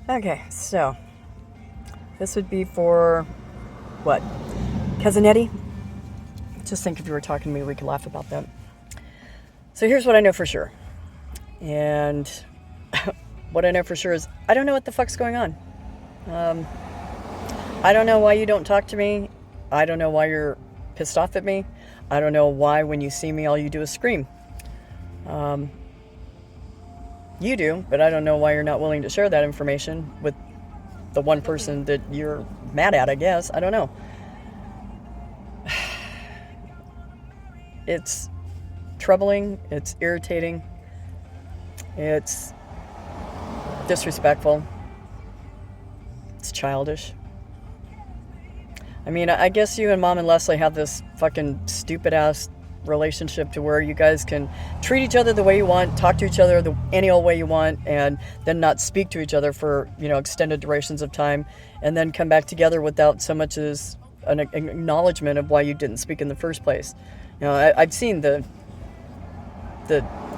Okay, so this would be for what? Cousin Eddie? Just think if you were talking to me, we could laugh about that. So here's what I know for sure. And what I know for sure is I don't know what the fuck's going on. Um, I don't know why you don't talk to me. I don't know why you're pissed off at me. I don't know why when you see me all you do is scream. Um, you do, but I don't know why you're not willing to share that information with the one person that you're mad at, I guess. I don't know. It's troubling. It's irritating. It's disrespectful. It's childish. I mean, I guess you and Mom and Leslie have this fucking stupid ass relationship to where you guys can treat each other the way you want, talk to each other any old way you want, and then not speak to each other for, extended durations of time, and then come back together without so much as an acknowledgement of why you didn't speak in the first place. I've seen the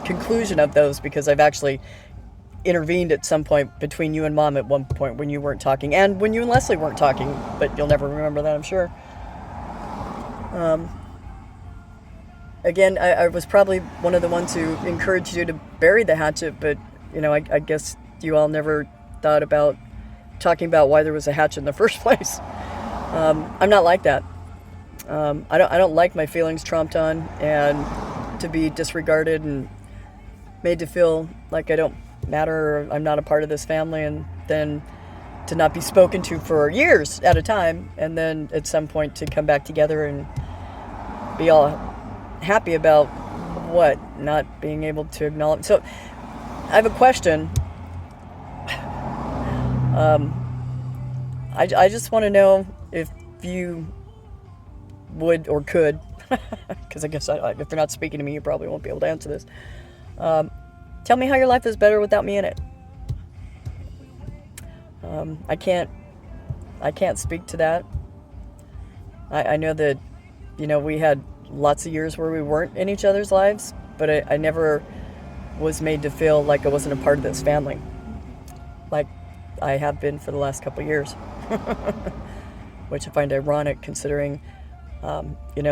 conclusion of those because I've actually intervened at some point between you and Mom at one point when you weren't talking and when you and Leslie weren't talking, but you'll never remember that, I'm sure. Again, I was probably one of the ones who encouraged you to bury the hatchet, but, I guess you all never thought about talking about why there was a hatchet in the first place. I'm not like that. I don't like my feelings tromped on and to be disregarded and made to feel like I don't matter or I'm not a part of this family, and then to not be spoken to for years at a time, and then at some point to come back together and be all happy about what? Not being able to acknowledge. So I have a question. I just want to know if you would or could, because I guess if you're not speaking to me, you probably won't be able to answer this. Tell me how your life is better without me in it. I can't speak to that. I know that, we had lots of years where we weren't in each other's lives, but I never was made to feel like I wasn't a part of this family, like I have been for the last couple of years, which I find ironic considering,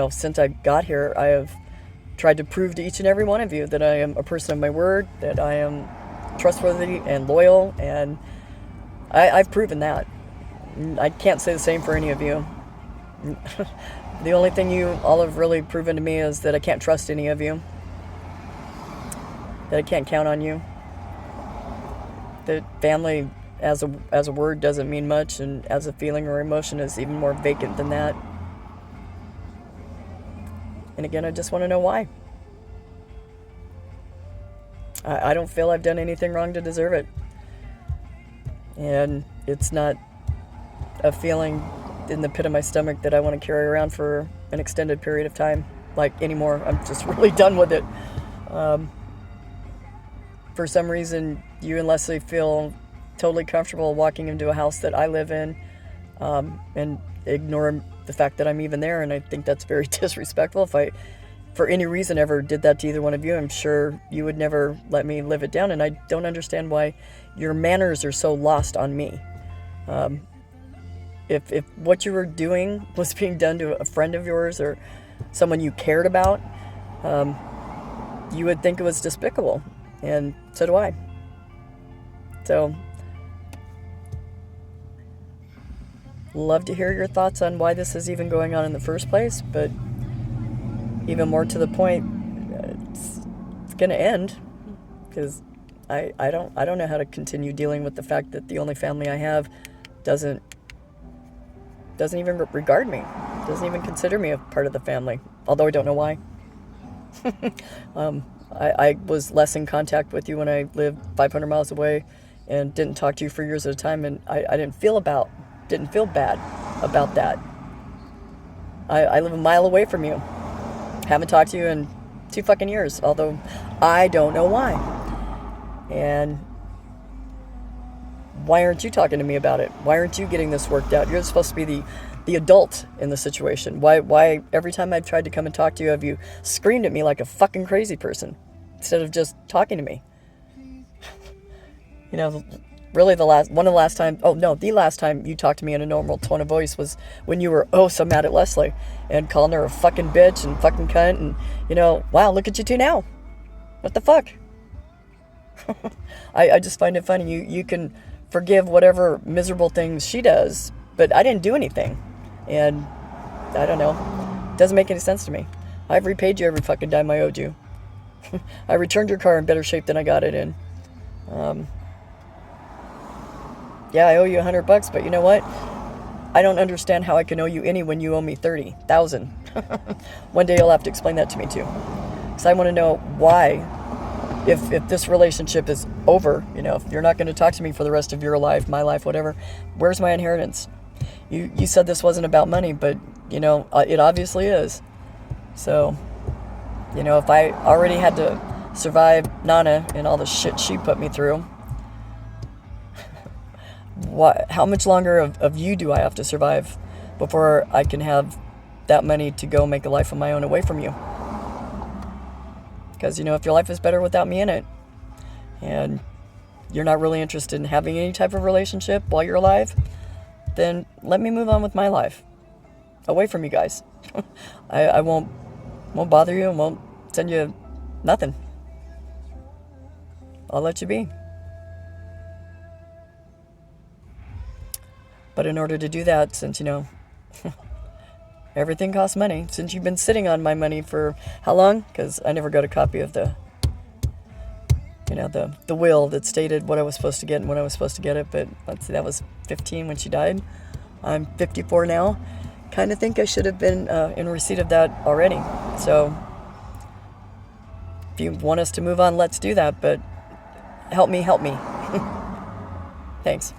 since I got here, I have tried to prove to each and every one of you that I am a person of my word, that I am trustworthy and loyal, and I've proven that. I can't say the same for any of you. The only thing you all have really proven to me is that I can't trust any of you, that I can't count on you, that family as a word doesn't mean much, and as a feeling or emotion is even more vacant than that. And again, I just want to know why. I don't feel I've done anything wrong to deserve it. And it's not a feeling in the pit of my stomach that I want to carry around for an extended period of time, anymore. I'm just really done with it. For some reason, you and Leslie feel totally comfortable walking into a house that I live in, and ignore the fact that I'm even there, and I think that's very disrespectful. If I, for any reason, ever did that to either one of you, I'm sure you would never let me live it down, and I don't understand why your manners are so lost on me. If what you were doing was being done to a friend of yours or someone you cared about, you would think it was despicable, and so do I. So, love to hear your thoughts on why this is even going on in the first place, but even more to the point, it's going to end, because I don't know how to continue dealing with the fact that the only family I have doesn't even regard me, doesn't even consider me a part of the family, although I don't know why. I was less in contact with you when I lived 500 miles away and didn't talk to you for years at a time, and I didn't feel bad about that. I live a mile away from you. Haven't talked to you in 2 fucking years, although I don't know why. And why aren't you talking to me about it? Why aren't you getting this worked out? You're supposed to be the adult in the situation. Why every time I've tried to come and talk to you, have you screamed at me like a fucking crazy person instead of just talking to me? really one of the last time, oh no, the last time you talked to me in a normal tone of voice was when you were oh so mad at Leslie and calling her a fucking bitch and fucking cunt, and wow, look at you two now. What the fuck? I just find it funny. You can forgive whatever miserable things she does, but I didn't do anything. And I don't know. It doesn't make any sense to me. I've repaid you every fucking dime I owed you. I returned your car in better shape than I got it in. Yeah, I owe you $100, but you know what? I don't understand how I can owe you any when you owe me 30,000. One day you'll have to explain that to me too. Because I want to know why, if this relationship is over, if you're not going to talk to me for the rest of your life, my life, whatever, where's my inheritance? You said this wasn't about money, but, it obviously is. So, if I already had to survive Nana and all the shit she put me through, how much longer of you do I have to survive before I can have that money to go make a life of my own away from you? Because, if your life is better without me in it, and you're not really interested in having any type of relationship while you're alive, then let me move on with my life away from you guys. I won't bother you and won't send you nothing. I'll let you be. But in order to do that, since, everything costs money, since you've been sitting on my money for how long? Because I never got a copy of the will that stated what I was supposed to get and when I was supposed to get it. But let's see, that was 15 when she died. I'm 54 now. Kind of think I should have been in receipt of that already. So if you want us to move on, let's do that. But help me. Thanks.